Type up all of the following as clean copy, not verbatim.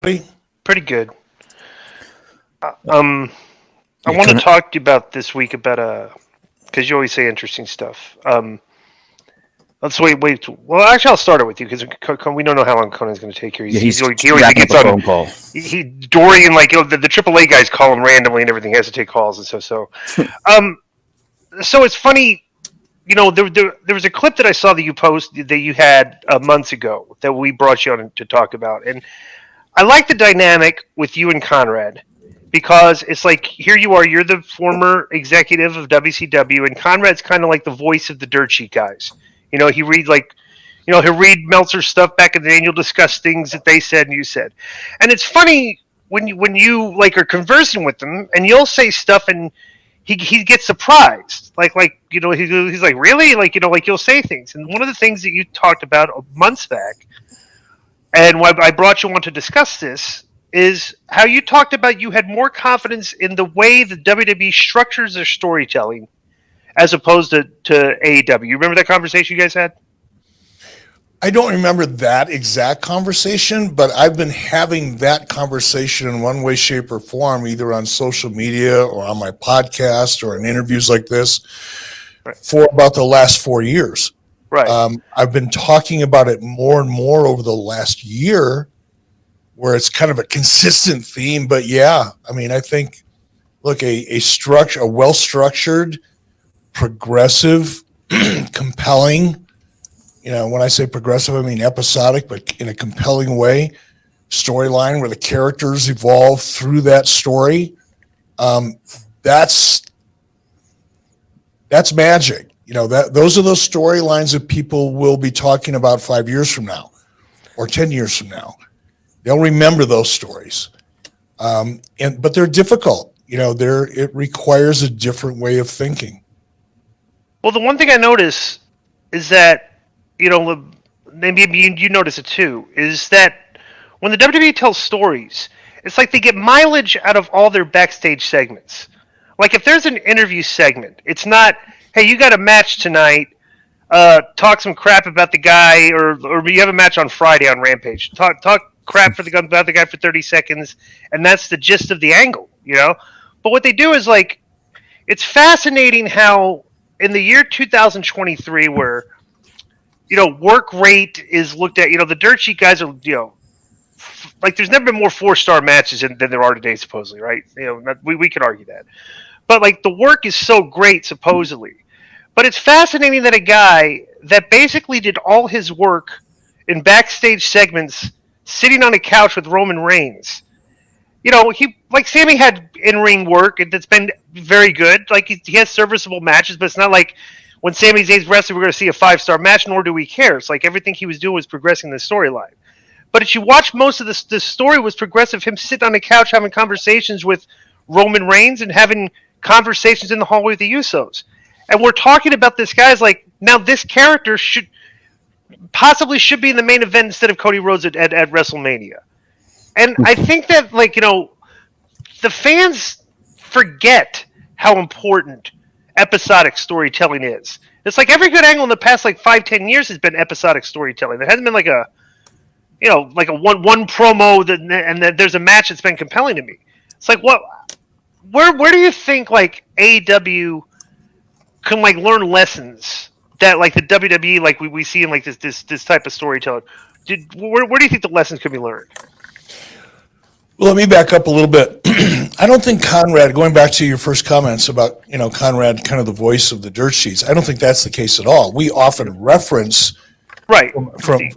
Pretty good. I want to talk to you about this week about because you always say interesting stuff. Let's wait. Well, actually, I'll start it with you because we don't know how long Conan's going to take here. He's he always gets on phone call. Dorian, like the AAA guys call him randomly and everything. He has to take calls and so. So it's funny. There was a clip that I saw that you had months ago that we brought you on to talk about, and I like the dynamic with you and Conrad because it's like here you are, you're the former executive of WCW, and Conrad's kind of like the voice of the dirt sheet guys. He he'll read Meltzer's stuff back in the day, and you'll discuss things that they said and you said, and it's funny when you like are conversing with them, and you'll say stuff and he gets surprised, he's like really like you'll say things, and one of the things that you talked about months back. And why I brought you on to discuss this is how you talked about you had more confidence in the way the WWE structures their storytelling as opposed to AEW. You remember that conversation you guys had? I don't remember that exact conversation, but I've been having that conversation in one way, shape, or form, either on social media or on my podcast or in interviews like this for about the last 4 years. Right. I've been talking about it more and more over the last year, where it's kind of a consistent theme. But yeah, I mean, I think, look, a well-structured, progressive, compelling. When I say progressive, I mean episodic, but in a compelling way, storyline where the characters evolve through that story. That's magic. Those are those storylines that people will be talking about 5 years from now or 10 years from now. They'll remember those stories. But they're difficult. It requires a different way of thinking. Well, the one thing I notice is that, maybe you notice it too, is that when the WWE tells stories, it's like they get mileage out of all their backstage segments. Like if there's an interview segment, it's not, hey, you got a match tonight, talk some crap about the guy, or you have a match on Friday on Rampage. Talk crap about the guy for 30 seconds, and that's the gist of the angle, But what they do is, like, it's fascinating how in the year 2023 where, work rate is looked at, the dirt sheet guys are, like there's never been more 4-star matches than there are today, supposedly, right? We could argue that. But, like, the work is so great, supposedly. But it's fascinating that a guy that basically did all his work in backstage segments sitting on a couch with Roman Reigns, Sami had in-ring work, and it's been very good. Like, he has serviceable matches, but it's not like when Sami Zayn's wrestling, we're going to see a 5-star match, nor do we care. It's like everything he was doing was progressing the storyline. But if you watch most of this story was progressive, him sitting on a couch having conversations with Roman Reigns and having conversations in the hallway with the Usos. And we're talking about this guy's like, now this character should be in the main event instead of Cody Rhodes at WrestleMania. And I think that, the fans forget how important episodic storytelling is. It's like every good angle in the past, 5-10 years has been episodic storytelling. There hasn't been like a one promo and then there's a match that's been compelling to me. It's like, where do you think AEW can learn lessons that the WWE we see in this type of storytelling? Where do you think the lessons could be learned? Well, let me back up a little bit. I don't think Conrad, going back to your first comments about Conrad, kind of the voice of the dirt sheets, I don't think that's the case at all. We often reference from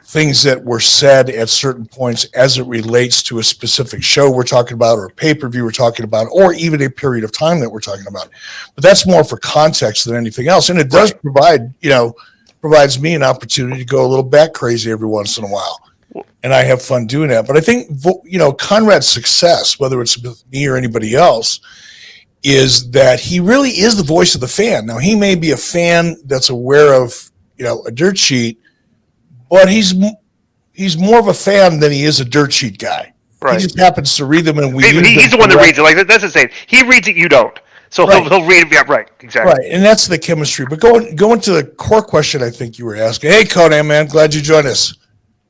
things that were said at certain points as it relates to a specific show we're talking about, or a pay-per-view we're talking about, or even a period of time that we're talking about. But that's more for context than anything else. And it does provides me an opportunity to go a little bat crazy every once in a while. And I have fun doing that. But I think, Conrad's success, whether it's with me or anybody else, is that he really is the voice of the fan. Now, he may be a fan that's aware of, a dirt sheet, but he's more of a fan than he is a dirt sheet guy. Right. He just happens to read them, and he's the one that reads it. That's the same. He reads it, you don't. So he'll read it. Yeah, right. Exactly. Right, and that's the chemistry. But going to the core question, I think you were asking. Hey, Conan, man, glad you joined us.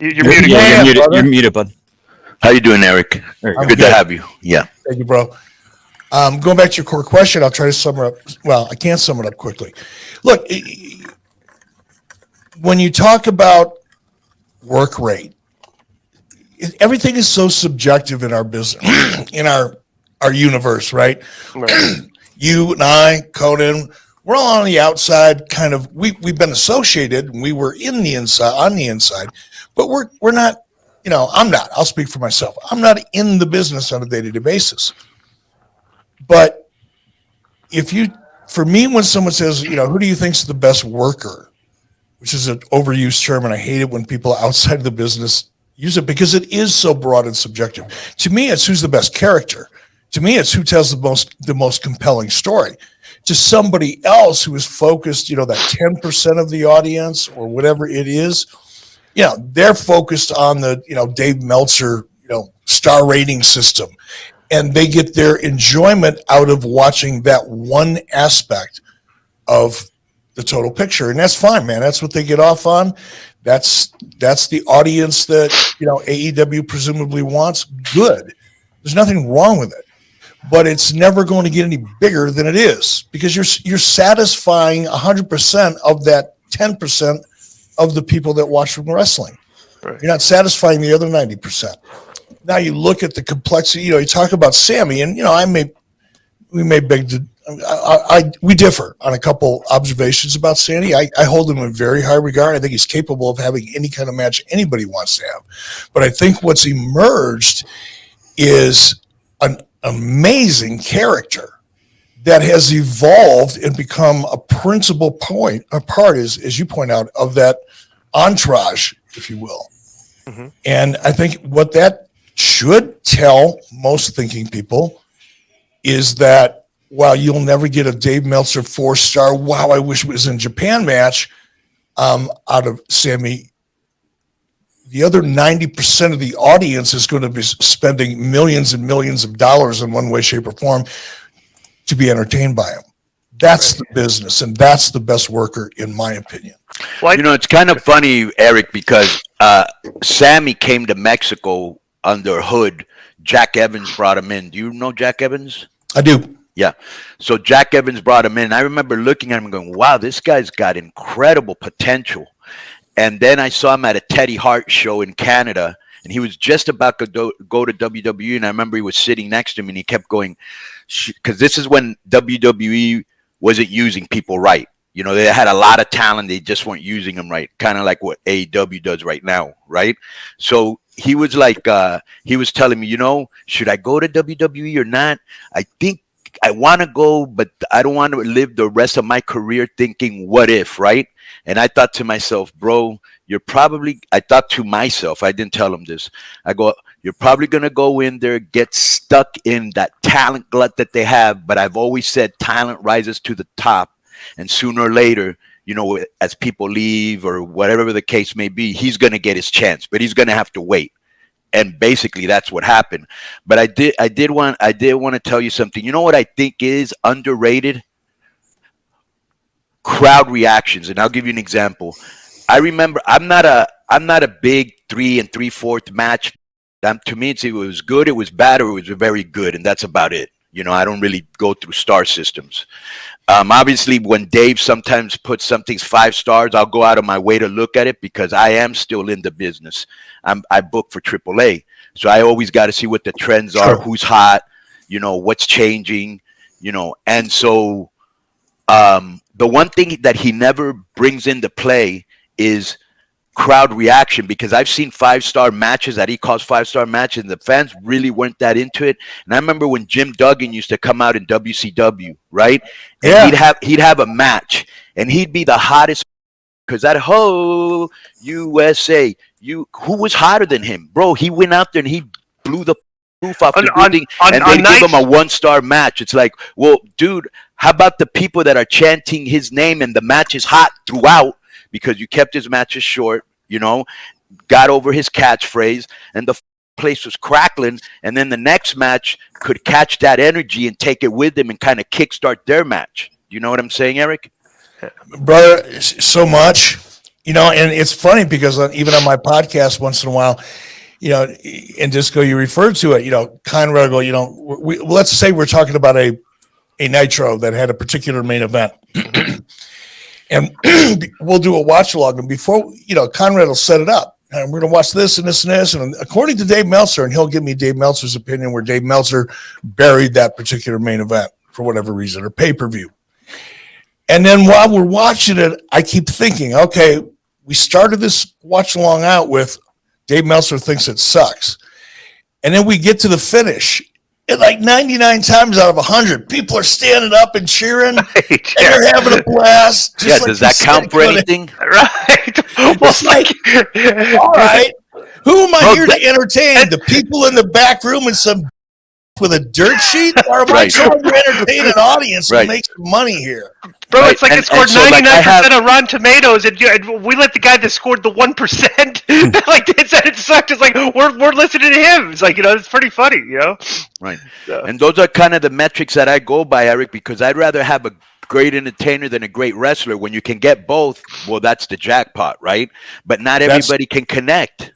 You're muted. Yeah, Yeah, you're muted. brother. You're muted, bud. How you doing, Eric? There you I'm go. Good to have you. Yeah. Thank you, bro. Going back to your core question, I'll try to sum it up. Well, I can't sum it up quickly. Look, when you talk about work rate, everything is so subjective in our business, in our universe, right? Right. You and I, Conan, we're all on the outside, kind of. We've been associated, and we were in the inside, on the inside, but we're not. I'm not. I'll speak for myself. I'm not in the business on a day-to-day basis. But for me, when someone says, who do you think's the best worker, which is an overused term, and I hate it when people outside of the business use it because it is so broad and subjective. To me, it's who's the best character. To me, it's who tells the most compelling story. To somebody else who is focused, that 10% of the audience or whatever it is, they're focused on the, Dave Meltzer, star rating system. And they get their enjoyment out of watching that one aspect of the total picture. And that's fine, man. That's what they get off on. That's the audience that, AEW presumably wants. Good. There's nothing wrong with it. But it's never going to get any bigger than it is because you're satisfying 100% of that 10% of the people that watch wrestling. Right. You're not satisfying the other 90%. Now you look at the complexity. You talk about Sami, and we may beg to. We differ on a couple observations about Sami. I hold him in very high regard. I think he's capable of having any kind of match anybody wants to have. But I think what's emerged is an amazing character that has evolved and become a principal part, as you point out, of that entourage, if you will. Mm-hmm. And I think what that should tell most thinking people is that while you'll never get a Dave Meltzer 4-star, wow, I wish it was in Japan match out of Sami, the other 90% of the audience is going to be spending millions and millions of dollars in one way, shape, or form to be entertained by him. That's the business, and that's the best worker, in my opinion. Well, It's kind of funny, Eric, because Sami came to Mexico under Hood. Jack Evans brought him in. Do you know Jack Evans? I do. Yeah. So Jack Evans brought him in. I remember looking at him and going, wow, this guy's got incredible potential. And then I saw him at a Teddy Hart show in Canada, and he was just about to go to WWE. And I remember he was sitting next to him, and he kept going, because this is when WWE wasn't using people right. They had a lot of talent. They just weren't using them right, kind of like what AEW does right now, right? So he was like, he was telling me, should I go to WWE or not? I think I want to go, but I don't want to live the rest of my career thinking, what if, right? And I thought to myself, bro, I thought to myself, I didn't tell him this. I go, you're probably going to go in there, get stuck in that talent glut that they have. But I've always said talent rises to the top. And sooner or later, as people leave or whatever the case may be, he's going to get his chance, but he's going to have to wait. And basically that's what happened. But I did want to tell you something. You know what I think is underrated? Crowd reactions. And I'll give you an example. I remember I'm not a big 3 3/4 match. To me, it was good, it was bad, or it was very good, and that's about it. I don't really go through star systems. Obviously, when Dave sometimes puts something's 5 stars, I'll go out of my way to look at it because I am still in the business. I book for AAA, so I always got to see what the trends are, who's hot, what's changing, and so the one thing that he never brings into play is crowd reaction, because I've seen 5-star matches that he calls 5-star matches, and the fans really weren't that into it. And I remember when Jim Duggan used to come out in WCW, right? And he'd have a match, and he'd be the hottest, because that whole USA, who was hotter than him, bro? He went out there and he blew the roof off the building, and they give him a 1-star match. It's like, well, dude, how about the people that are chanting his name and the match is hot throughout? Because you kept his matches short, got over his catchphrase, and the place was crackling. And then the next match could catch that energy and take it with them and kind of kickstart their match. You know what I'm saying, Eric? Brother, so much. You know, and it's funny because even on my podcast once in a while, you know, in Disco, you referred to it, you know, Conrad will go, you know, let's say we're talking about a Nitro that had a particular main event. And we'll do a watch along. And before, you know, Conrad will set it up. And we're going to watch this and this and this. And according to Dave Meltzer, and he'll give me Dave Meltzer's opinion where Dave Meltzer buried that particular main event for whatever reason, or pay-per-view. And then while we're watching it, I keep thinking, okay, we started this watch along out with Dave Meltzer thinks it sucks. And then we get to the finish. And like 99 times out of 100, people are standing up and cheering. Right, and they're having a blast. Yeah, does that count for anything? Right. Well, It's like, all right, who am I here to entertain? The people in the back room and some with a dirt sheet? Or am I trying to entertain an audience and make some money here? Bro, Right. it's like And- it scored and so, like, 99% on Rotten Tomatoes, and we let the guy that scored the 1% like it said it sucked. It's like we're listening to him. It's like, you know, it's pretty funny, you know. Right. And those are kind of the metrics that I go by, Eric, because I'd rather have a great entertainer than a great wrestler. When you can get both, well, that's the jackpot, right? But not everybody can connect.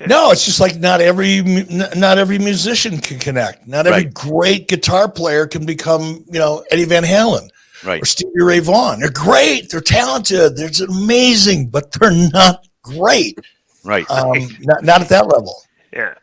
No, it's just like not every musician can connect. Not every great guitar player can become, you know, Eddie Van Halen or Stevie Ray Vaughan. They're great. They're talented. They're amazing, but they're not great. Right. Not at that level. Yeah.